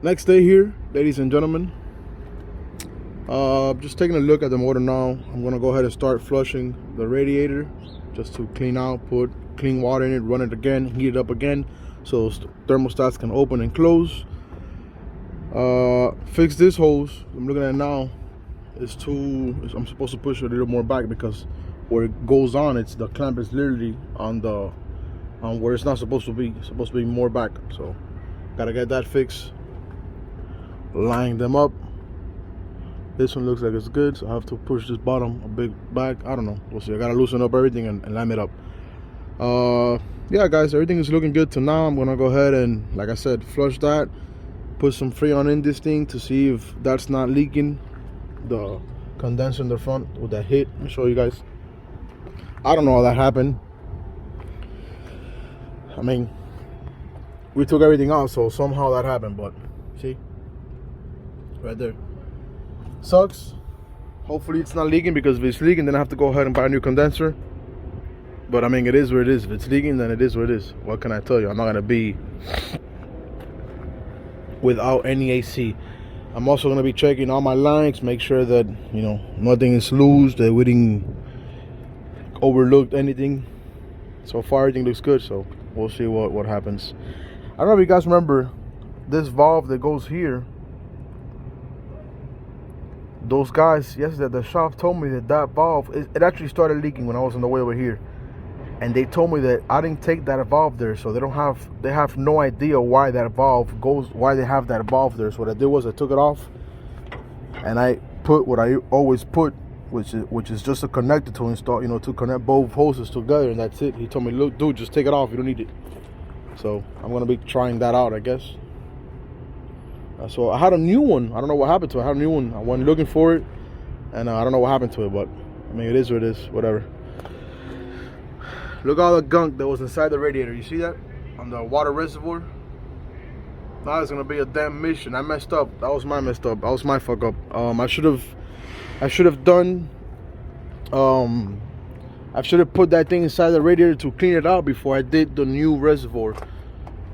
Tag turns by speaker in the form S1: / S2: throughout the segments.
S1: Next day here, ladies and gentlemen. Just taking a look at the motor now. I'm gonna go ahead and start flushing the radiator just to clean out, put clean water in it, run it again, heat it up again so thermostats can open and close. Fix this hose. I'm looking at it now. I'm supposed to push it a little more back because where it goes on, the clamp is literally on where it's not supposed to be. It's supposed to be more back. So gotta get that fixed. Line them up. This one looks like it's good, so I have to push this bottom a bit back. I don't know, we'll see. I gotta loosen up everything and line it up. Yeah guys, everything is looking good to now. I'm gonna go ahead and, like I said, flush that, put some Freon in this thing to see if that's not leaking. The condenser in the front with that hit, let me show you guys. I don't know how that happened. I mean, we took everything out, so somehow that happened. But see, right there, sucks. Hopefully it's not leaking, because if it's leaking then I have to go ahead and buy a new condenser. But I mean, it is what it is. If it's leaking, then it is what it is. What can I tell you? I'm not gonna be without any AC. I'm also gonna be checking all my lines, make sure that, you know, nothing is loose, that we didn't overlook anything. So far everything looks good, so we'll see what happens. I don't know if you guys remember this valve that goes here. Those guys yesterday at the shop told me that valve, it actually started leaking when I was on the way over here, and they told me that I didn't take that valve there, so they have no idea why that valve goes, why they have that valve there. So what I did was I took it off and I put what I always put, which is just a connector to install, you know, to connect both hoses together, and that's it. He told me, look dude, just take it off, you don't need it. So I'm gonna be trying that out, I guess. So I had a new one. I don't know what happened to it. I had a new one. I went looking for it, and I don't know what happened to it, but I mean, it is what it is, whatever. Look at all the gunk that was inside the radiator. You see that? On the water reservoir? Now it's gonna be a damn mission. I messed up. That was my messed up. That was my fuck up. I should have done I should have put that thing inside the radiator to clean it out before I did the new reservoir.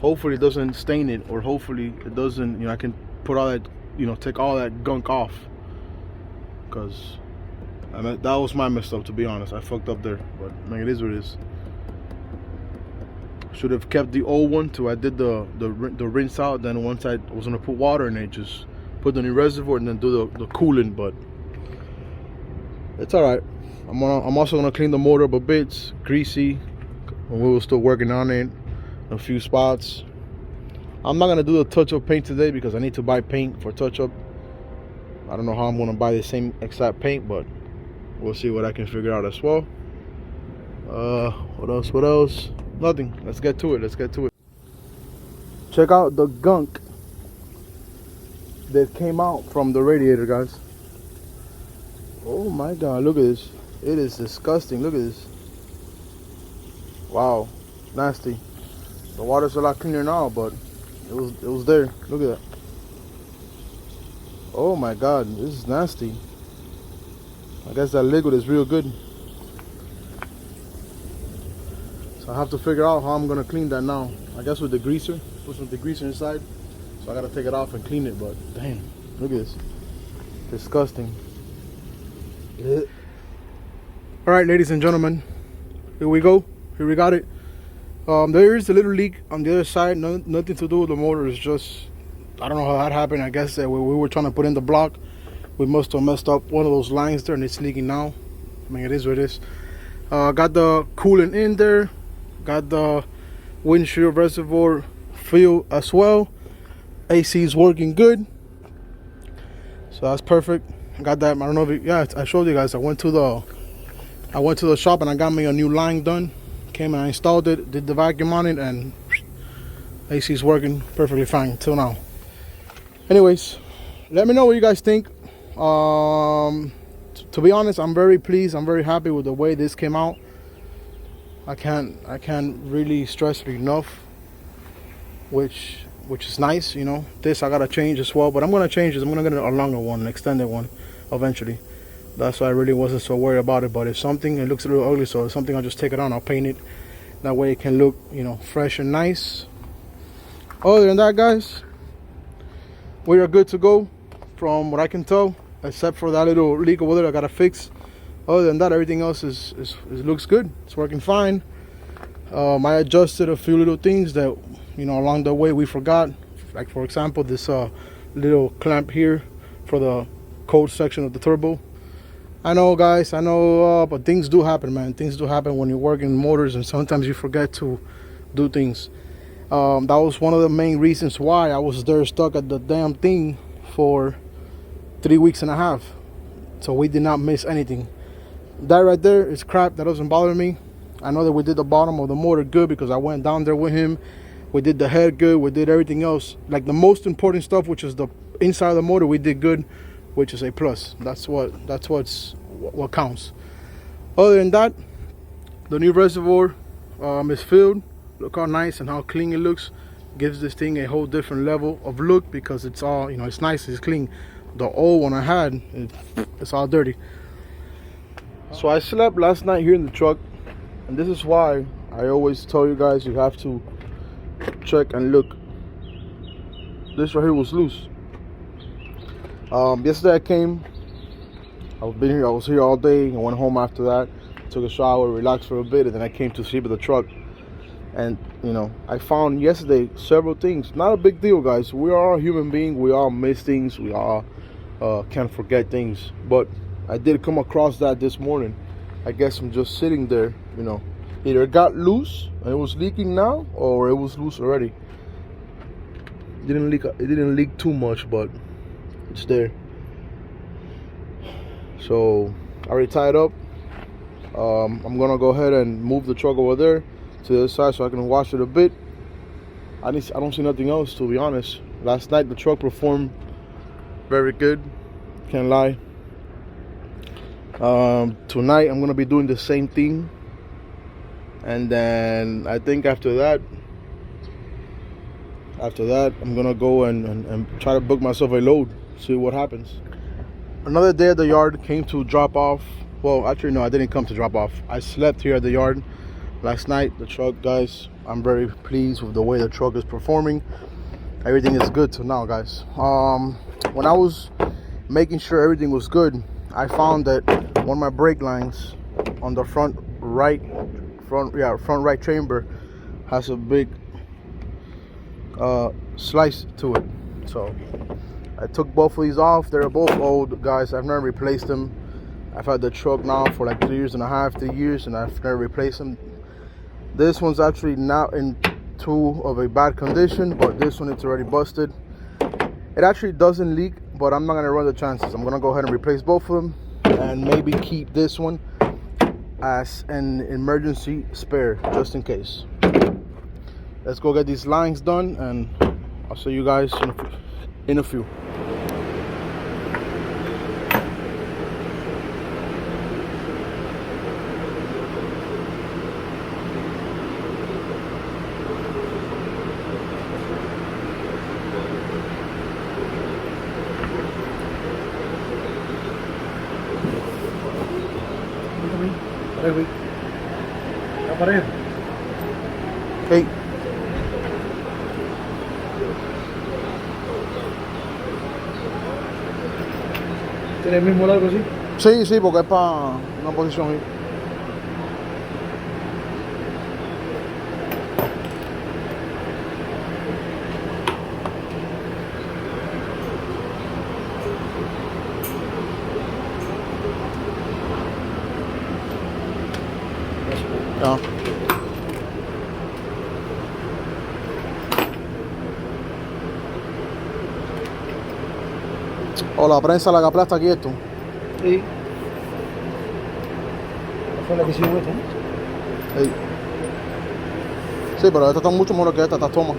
S1: Hopefully it doesn't stain it, or hopefully it doesn't, you know, I can put all that, you know, take all that gunk off. Because I mean, that was my mess up, to be honest. I fucked up there, but I mean, it is what it is. Should have kept the old one till I did the rinse out. Then once I was gonna put water in it, just put the new reservoir and then do the cooling. But it's all right. I'm also gonna clean the motor up a bit. It's greasy. We were still working on it. A few spots. I'm not gonna do the touch-up paint today because I need to buy paint for touch-up. I don't know how I'm gonna buy the same exact paint, but we'll see what I can figure out as well. What else? Nothing. Let's get to it. Check out the gunk that came out from the radiator, guys. Oh my god, look at this. It is disgusting. Look at this. Wow, nasty. The water's a lot cleaner now, but it was there. Look at that. Oh my god, this is nasty. I guess that liquid is real good. So I have to figure out how I'm gonna clean that now. I guess with the greaser. Put some degreaser inside. So I gotta take it off and clean it, but damn, look at this. Disgusting. Ugh. Alright, ladies and gentlemen. Here we go. Here we got it. There is a little leak on the other side. Nothing to do with the motor. It's just, I don't know how that happened. I guess that we were trying to put in the block, we must have messed up one of those lines there, and it's leaking now. I mean, it is what it is. Got the coolant in there. Got the windshield reservoir filled as well. AC is working good, so that's perfect. Got that. I don't know if yeah, I showed you guys. I went to the shop and I got me a new line done. Came and I installed it, did the vacuum on it, and AC is working perfectly fine till now. Anyways, let me know what you guys think. To be honest, I'm very pleased. I'm very happy with the way this came out. I can't really stress it enough, which is nice, you know. This I gotta change as well, but I'm gonna change this. I'm gonna get a longer one, an extended one, eventually. That's why I really wasn't so worried about it. But if something, it looks a little ugly, so if something, I'll just take it on, I'll paint it. That way it can look, you know, fresh and nice. Other than that, guys, we are good to go from what I can tell, except for that little leak over there I gotta fix. Other than that, everything else is looks good. It's working fine. I adjusted a few little things that, you know, along the way we forgot. Like, for example, this little clamp here for the cold section of the turbo. I know, guys, I know, but things do happen, man. Things do happen when you're working motors, and sometimes you forget to do things. That was one of the main reasons why I was there stuck at the damn thing for 3 weeks and a half. So we did not miss anything. That right there is crap. That doesn't bother me. I know that we did the bottom of the motor good because I went down there with him. We did the head good. We did everything else. Like the most important stuff, which is the inside of the motor, we did good, which is a plus. That's what counts. Other than that, the new reservoir is filled. Look how nice and how clean it looks. Gives this thing a whole different level of look because it's all, you know, it's nice, it's clean. The old one I had, it's all dirty. So I slept last night here in the truck, and this is why I always tell you guys you have to check and look. This right here was loose. Yesterday I came. I was here all day. I went home after that, took a shower, relaxed for a bit, and then I came to sleep at the truck. And you know, I found yesterday several things. Not a big deal, guys. We are a human being. We all miss things. We all can't forget things. But I did come across that this morning. I guess I'm just sitting there, you know. Either it got loose and it was leaking now, or it was loose already. It didn't leak too much, but it's there. So I already tied up. I'm gonna go ahead and move the truck over there to the other side so I can wash it a bit. I don't see nothing else, to be honest. Last night the truck performed very good, can't lie. Tonight I'm gonna be doing the same thing, and then I think after that I'm gonna go and try to book myself a load, see what happens. Another day at the yard, came to drop off. Well, actually no, I didn't come to drop off. I slept here at the yard last night. The truck, guys, I'm very pleased with the way the truck is performing. Everything is good till now, guys. When I was making sure everything was good, I found that one of my brake lines on the front right chamber has a big slice to it. So I took both of these off. They're both old, guys. I've never replaced them. I've had the truck now for like 3 years and a half, 3 years, and I've never replaced them. This one's actually not in too of a bad condition, but this one, it's already busted. It actually doesn't leak, but I'm not gonna run the chances. I'm gonna go ahead and replace both of them and maybe keep this one as an emergency spare, just in case. Let's go get these lines done, and I'll see you guys in a few. Hey.
S2: ¿Tiene el mismo largo así?
S1: Sí, sí, porque es para una posición ahí. Ya. O la prensa la que aplasta aquí esto.
S2: Sí. Esa fue la que hicimos esta, ¿no?
S1: Sí. Sí, pero esta está mucho mejor que esta toma.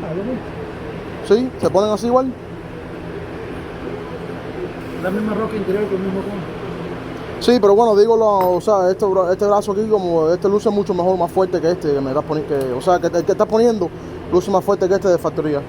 S2: Ah, ¿lo ves?
S1: Sí, se ponen así igual.
S2: La misma roca interior con el mismo cono.
S1: Sí, pero bueno, digo, o sea, este brazo aquí, como este luce mucho mejor, más fuerte que este que me estás poniendo, o sea, que el que estás poniendo luce más fuerte que este de factoría.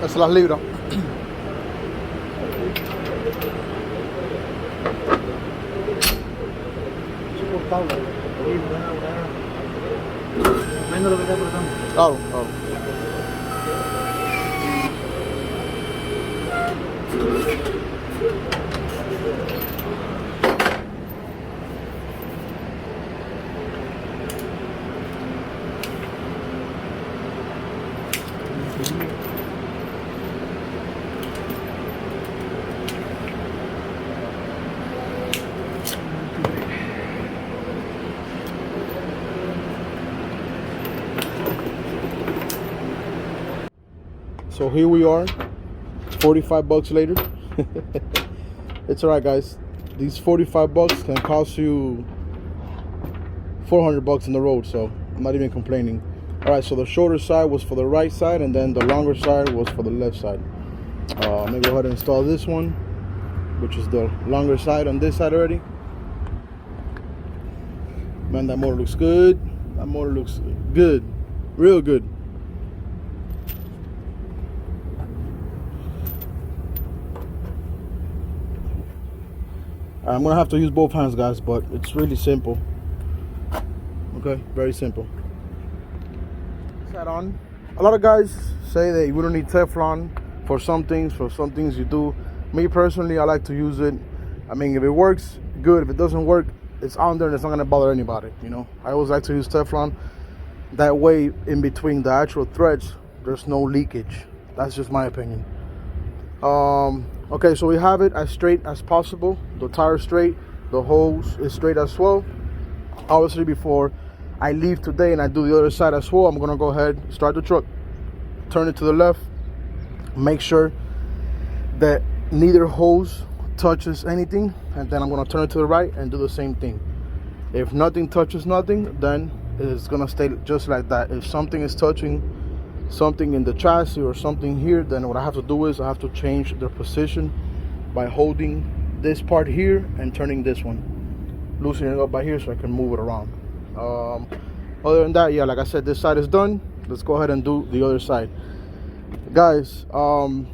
S1: Esas las libras.
S2: Soportable. Sí, buena. Menos lo que está apretando.
S1: Claro, claro. So here we are, 45 bucks later. It's alright, guys. These 45 bucks can cost you 400 bucks in the road, so I'm not even complaining. Alright, so the shorter side was for the right side, and then the longer side was for the left side. Let me go ahead and install this one, which is the longer side on this side already. Man, that motor looks good. That motor looks good, real good. I'm gonna have to use both hands, guys, but it's really simple. Okay, very simple. Set on. A lot of guys say that you don't need Teflon for some things. For some things you do. Me personally, I like to use it. I mean, if it works, good. If it doesn't work, it's on there and it's not gonna bother anybody. You know, I always like to use Teflon. That way, in between the actual threads, there's no leakage. That's just my opinion. Okay, so we have it as straight as possible. The tire straight, the hose is straight as well. Obviously, before I leave today and I do the other side as well, I'm gonna go ahead, start the truck, turn it to the left, make sure that neither hose touches anything, and then I'm gonna turn it to the right and do the same thing. If nothing touches nothing, then it's gonna stay just like that. If something is touching something in the chassis or something here, then what I have to do is I have to change the position by holding this part here and turning this one, loosening it up by here so I can move it around. Other than that, yeah, like I said, this side is done. Let's go ahead and do the other side, guys. Right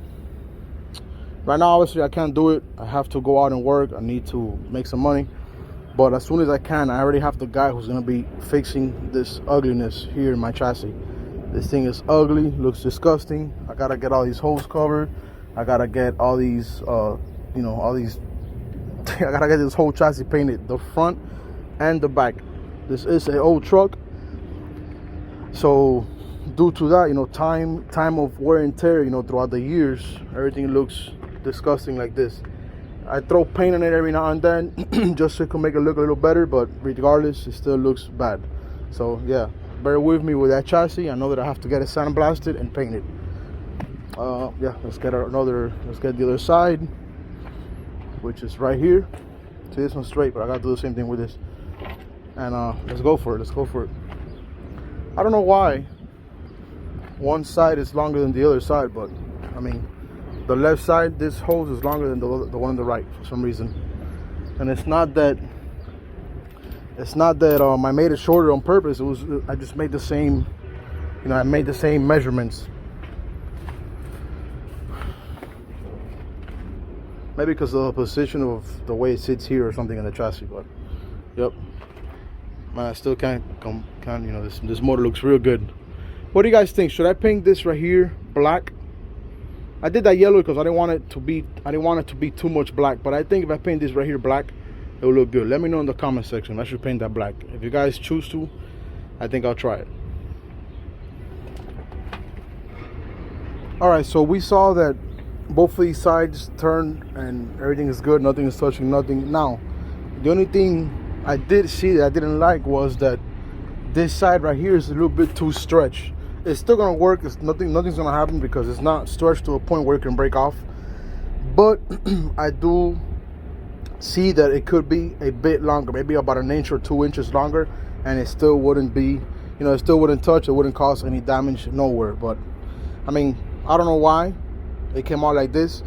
S1: now, obviously, I can't do it. I have to go out and work. I need to make some money, but as soon as I can, I already have the guy who's gonna be fixing this ugliness here in my chassis. This thing is ugly, looks disgusting. I gotta get all these holes covered. I gotta get all these, I gotta get this whole chassis painted, the front and the back. This is an old truck, so due to that, you know, time of wear and tear, you know, throughout the years, everything looks disgusting like this. I throw paint on it every now and then, just so it can make it look a little better, but regardless, it still looks bad. So yeah, bear with me with that chassis. I know that I have to get it sandblasted and painted. Yeah, let's get the other side, which is right here. See, this one's straight, but I gotta do the same thing with this. And let's go for it. I don't know why one side is longer than the other side, but I mean, the left side, this hose is longer than the one on the right for some reason. And it's not that I made it shorter on purpose. I just made the same, you know, I made the same measurements. Maybe because of the position of the way it sits here or something in the chassis, but yep. Man, I still can't, you know, this motor looks real good. What do you guys think? Should I paint this right here black? I did that yellow because I didn't want it to be too much black, but I think if I paint this right here black, it will look good. Let me know in the comment section. I should paint that black. If you guys choose to, I think I'll try it. All right, so we saw that both of these sides turned and everything is good. Nothing is touching nothing. Now, the only thing I did see that I didn't like was that this side right here is a little bit too stretched. It's still gonna work. Nothing's gonna happen because it's not stretched to a point where it can break off. But I do see that it could be a bit longer, maybe about 1 inch or 2 inches longer, and it still wouldn't be, you know, it still wouldn't touch. It wouldn't cause any damage nowhere. But I mean, I don't know why it came out like this.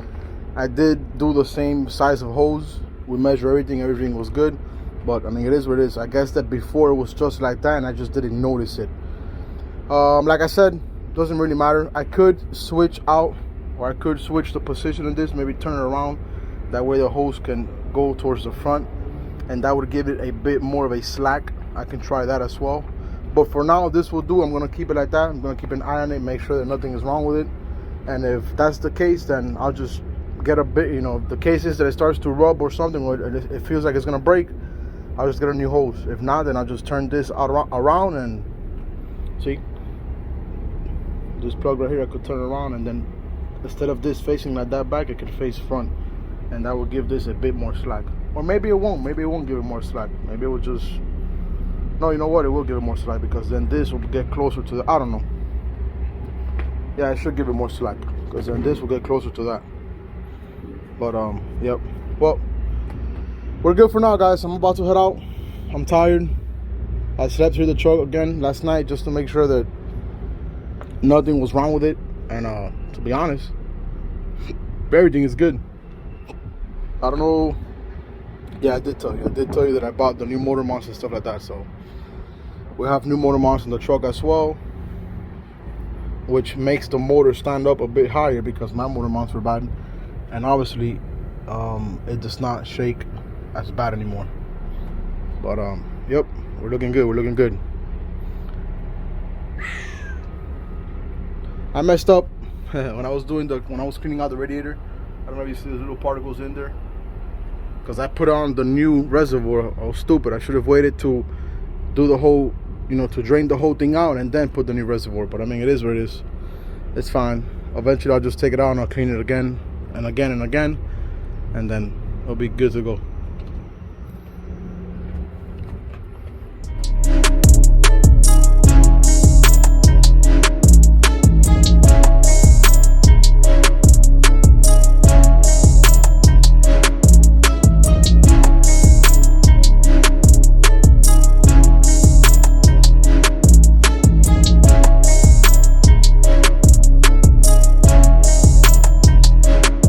S1: I did do the same size of hose We measured everything was good. But I mean, it is what it is. I guess that before it was just like that and I just didn't notice it. Like I said, doesn't really matter. I could switch out, or I could switch the position of this, maybe turn it around. That way the hose can go towards the front, and that would give it a bit more of a slack. I can try that as well. But for now, this will do. I'm gonna keep it like that. I'm gonna keep an eye on it, make sure that nothing is wrong with it. And if that's the case, then I'll just get a bit, you know, if the case is that it starts to rub or something, or it feels like it's gonna break, I'll just get a new hose. If not, then I'll just turn this around and see. This plug right here, I could turn around, and then instead of this facing like that back, it could face front, and that will give this a bit more slack. Or maybe it won't. Maybe it won't give it more slack. Maybe it will just. No, you know what? It will give it more slack, because then this will get closer to the. I don't know. Yeah, it should give it more slack, because then this will get closer to that. But yep. Well, we're good for now, guys. I'm about to head out. I'm tired. I slept through the truck again last night just to make sure that nothing was wrong with it. And to be honest, everything is good. I don't know. Yeah, I did tell you that I bought the new motor mounts and stuff like that. So we have new motor mounts in the truck as well, which makes the motor stand up a bit higher, because my motor mounts were bad, and obviously it does not shake as bad anymore. But yep, we're looking good. I messed up when I was cleaning out the radiator. I don't know if you see those little particles in there, because I put on the new reservoir. I was stupid. I should have waited to do the whole, you know, to drain the whole thing out and then put the new reservoir. But I mean, it is what it is. It's fine. Eventually I'll just take it out and I'll clean it again and again and again, and then it'll be good to go.